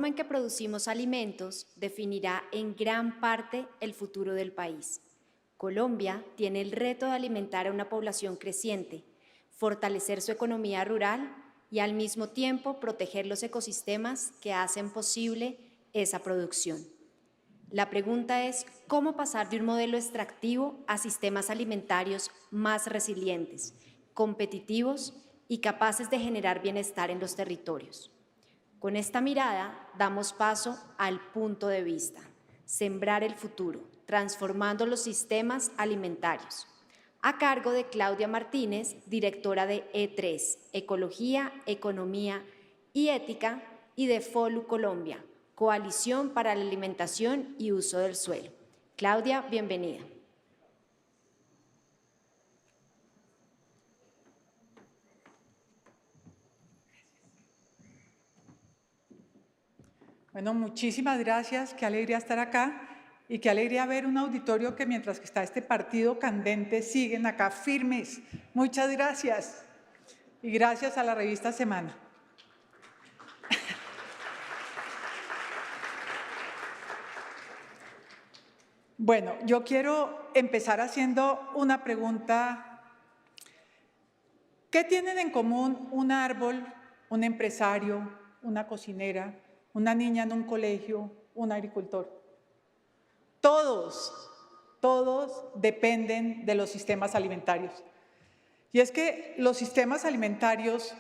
forma en que producimos alimentos definirá en gran parte el futuro del país. Colombia tiene el reto de alimentar a una población creciente, fortalecer su economía rural y al mismo tiempo proteger los ecosistemas que hacen posible esa producción. La pregunta es cómo pasar de un modelo extractivo a sistemas alimentarios más resilientes, competitivos y capaces de generar bienestar en los territorios. Con esta mirada damos paso al punto de vista, sembrar el futuro, transformando los sistemas alimentarios, a cargo de Claudia Martínez, directora de E3, Ecología, Economía y Ética, y de FOLU Colombia, Coalición para la Alimentación y Uso del Suelo. Claudia, bienvenida. Bueno, muchísimas gracias, qué alegría estar acá y qué alegría ver un auditorio que mientras que está este partido candente siguen acá firmes. Muchas gracias y gracias a la revista Semana. Bueno, yo quiero empezar haciendo una pregunta. ¿Qué tienen en común un árbol, un empresario, una cocinera, una niña en un colegio, un agricultor? Todos dependen de los sistemas alimentarios. Y es que los sistemas alimentarios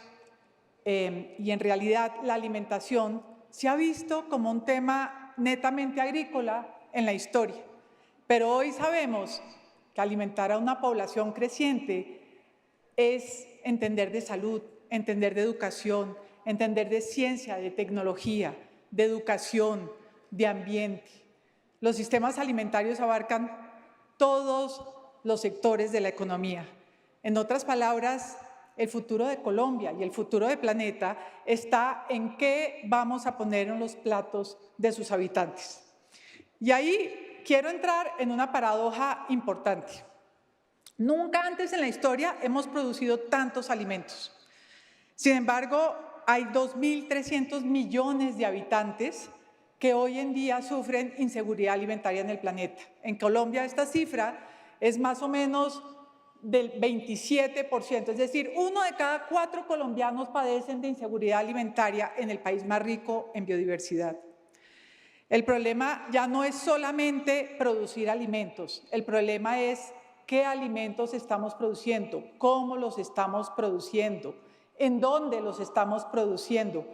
y en realidad la alimentación se ha visto como un tema netamente agrícola en la historia. Pero hoy sabemos que alimentar a una población creciente es entender de salud, entender de educación, entender de ciencia, de tecnología, de educación, de ambiente. Los sistemas alimentarios abarcan todos los sectores de la economía. En otras palabras, el futuro de Colombia y el futuro del planeta está en qué vamos a poner en los platos de sus habitantes. Y ahí quiero entrar en una paradoja importante. Nunca antes en la historia hemos producido tantos alimentos. Sin embargo, hay 2.300 millones de habitantes que hoy en día sufren inseguridad alimentaria en el planeta. En Colombia esta cifra es más o menos del 27%, es decir, 1 de cada 4 colombianos padecen de inseguridad alimentaria en el país más rico en biodiversidad. El problema ya no es solamente producir alimentos, el problema es qué alimentos estamos produciendo, cómo los estamos produciendo, en dónde los estamos produciendo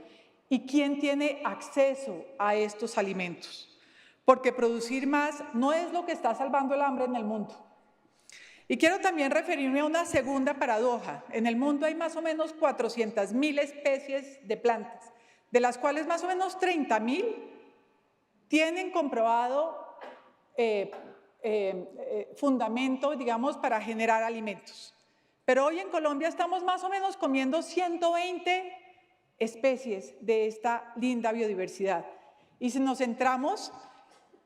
y quién tiene acceso a estos alimentos. Porque producir más no es lo que está salvando el hambre en el mundo. Y quiero también referirme a una segunda paradoja. En el mundo hay más o menos 400.000 especies de plantas, de las cuales más o menos 30.000 tienen comprobado fundamento, digamos, para generar alimentos. Pero hoy en Colombia estamos más o menos comiendo 120 especies de esta linda biodiversidad. Y si nos centramos,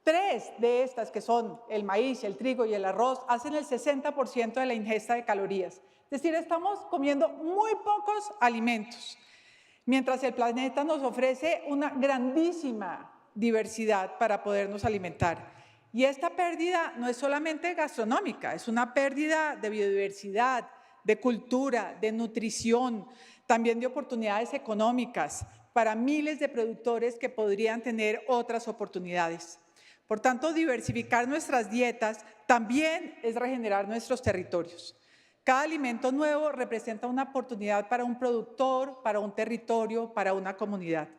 3 de estas, que son el maíz, el trigo y el arroz, hacen el 60% de la ingesta de calorías. Es decir, estamos comiendo muy pocos alimentos, mientras el planeta nos ofrece una grandísima diversidad para podernos alimentar. Y esta pérdida no es solamente gastronómica, es una pérdida de biodiversidad, de cultura, de nutrición, también de oportunidades económicas para miles de productores que podrían tener otras oportunidades. Por tanto, diversificar nuestras dietas también es regenerar nuestros territorios. Cada alimento nuevo representa una oportunidad para un productor, para un territorio, para una comunidad.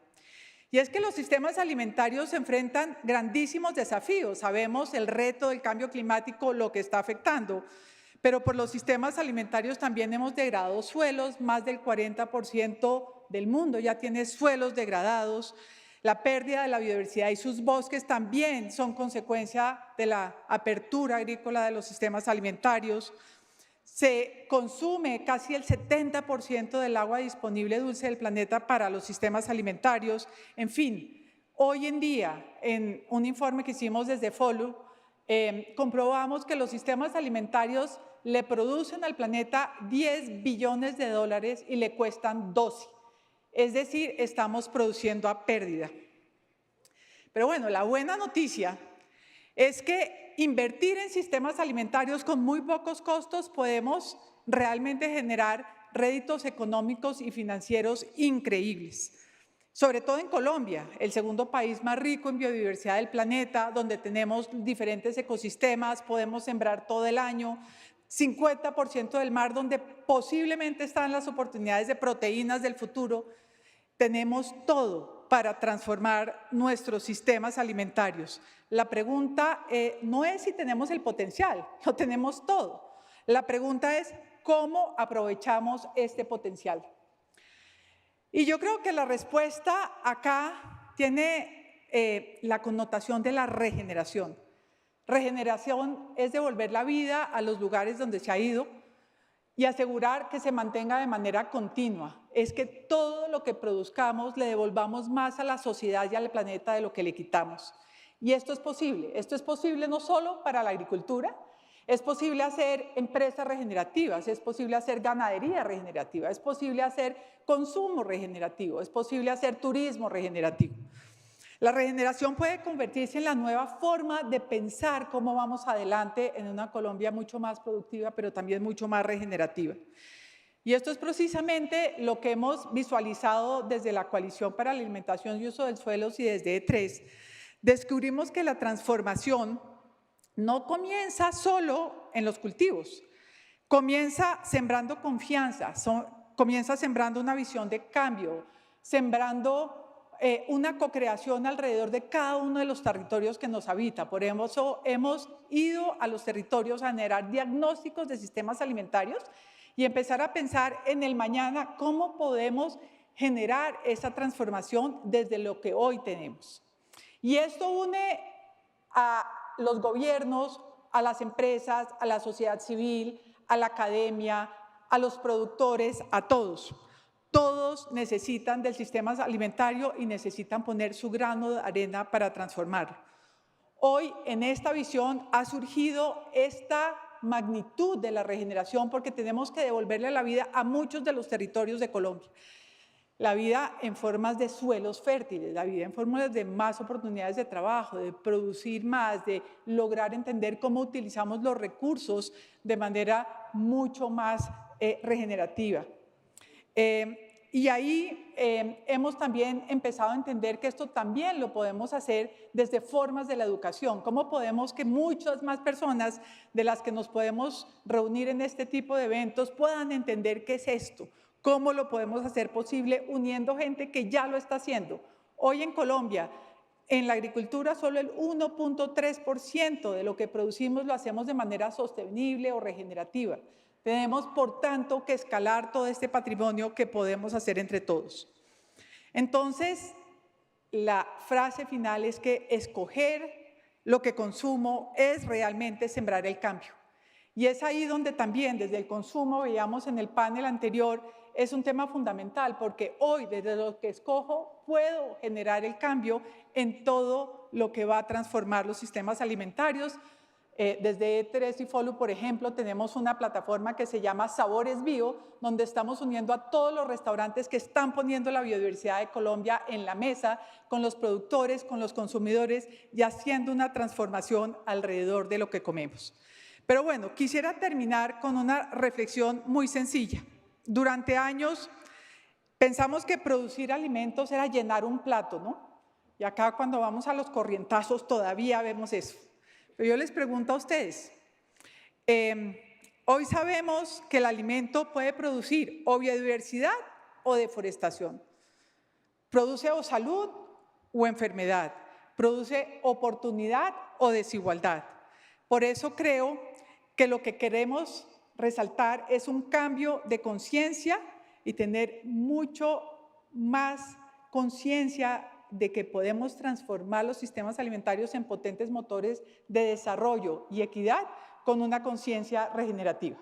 Y es que los sistemas alimentarios enfrentan grandísimos desafíos. Sabemos el reto del cambio climático, lo que está afectando, pero por los sistemas alimentarios también hemos degradado suelos. Más del 40% del mundo ya tiene suelos degradados. La pérdida de la biodiversidad y sus bosques también son consecuencia de la apertura agrícola de los sistemas alimentarios. Se consume casi el 70% del agua disponible dulce del planeta para los sistemas alimentarios. En fin, hoy en día, en un informe que hicimos desde FOLU, comprobamos que los sistemas alimentarios le producen al planeta 10 billones de dólares y le cuestan 12. Es decir, estamos produciendo a pérdida. Pero bueno, la buena noticia es que invertir en sistemas alimentarios con muy pocos costos podemos realmente generar réditos económicos y financieros increíbles. Sobre todo en Colombia, el segundo país más rico en biodiversidad del planeta, donde tenemos diferentes ecosistemas, podemos sembrar todo el año, 50% del mar donde posiblemente están las oportunidades de proteínas del futuro. Tenemos todo para transformar nuestros sistemas alimentarios. La pregunta no es si tenemos el potencial, lo tenemos todo. La pregunta es cómo aprovechamos este potencial. Y yo creo que la respuesta acá tiene la connotación de la regeneración. Regeneración es devolver la vida a los lugares donde se ha ido y asegurar que se mantenga de manera continua. Es que todo lo que produzcamos le devolvamos más a la sociedad y al planeta de lo que le quitamos. Y esto es posible. Esto es posible no solo para la agricultura, es posible hacer empresas regenerativas, es posible hacer ganadería regenerativa, es posible hacer consumo regenerativo, es posible hacer turismo regenerativo. La regeneración puede convertirse en la nueva forma de pensar cómo vamos adelante en una Colombia mucho más productiva, pero también mucho más regenerativa. Y esto es precisamente lo que hemos visualizado desde la Coalición para la Alimentación y Uso del Suelo y desde E3. Descubrimos que la transformación no comienza solo en los cultivos, comienza sembrando confianza, comienza sembrando una visión de cambio, sembrando una co-creación alrededor de cada uno de los territorios que nos habita. Por eso hemos ido a los territorios a generar diagnósticos de sistemas alimentarios y empezar a pensar en el mañana cómo podemos generar esa transformación desde lo que hoy tenemos. Y esto une a los gobiernos, a las empresas, a la sociedad civil, a la academia, a los productores, a todos. Todos necesitan del sistema alimentario y necesitan poner su grano de arena para transformarlo. Hoy, en esta visión, ha surgido esta magnitud de la regeneración porque tenemos que devolverle la vida a muchos de los territorios de Colombia. La vida en formas de suelos fértiles, la vida en formas de más oportunidades de trabajo, de producir más, de lograr entender cómo utilizamos los recursos de manera mucho más regenerativa. Y ahí hemos también empezado a entender que esto también lo podemos hacer desde formas de la educación. ¿Cómo podemos que muchas más personas de las que nos podemos reunir en este tipo de eventos puedan entender qué es esto? ¿Cómo lo podemos hacer posible uniendo gente que ya lo está haciendo? Hoy en Colombia, en la agricultura, solo el 1.3% de lo que producimos lo hacemos de manera sostenible o regenerativa. Tenemos, por tanto, que escalar todo este patrimonio que podemos hacer entre todos. Entonces, la frase final es que escoger lo que consumo es realmente sembrar el cambio. Y es ahí donde también, desde el consumo, veíamos en el panel anterior, es un tema fundamental, porque hoy, desde lo que escojo, puedo generar el cambio en todo lo que va a transformar los sistemas alimentarios. Desde E3 y FOLU, por ejemplo, tenemos una plataforma que se llama Sabores Bio, donde estamos uniendo a todos los restaurantes que están poniendo la biodiversidad de Colombia en la mesa, con los productores, con los consumidores y haciendo una transformación alrededor de lo que comemos. Pero bueno, quisiera terminar con una reflexión muy sencilla. Durante años pensamos que producir alimentos era llenar un plato, ¿no? Y acá cuando vamos a los corrientazos todavía vemos eso. Pero yo les pregunto a ustedes, hoy sabemos que el alimento puede producir o biodiversidad o deforestación. Produce o salud o enfermedad. Produce oportunidad o desigualdad. Por eso creo que lo que queremos resaltar es un cambio de conciencia y tener mucho más conciencia de que podemos transformar los sistemas alimentarios en potentes motores de desarrollo y equidad con una conciencia regenerativa.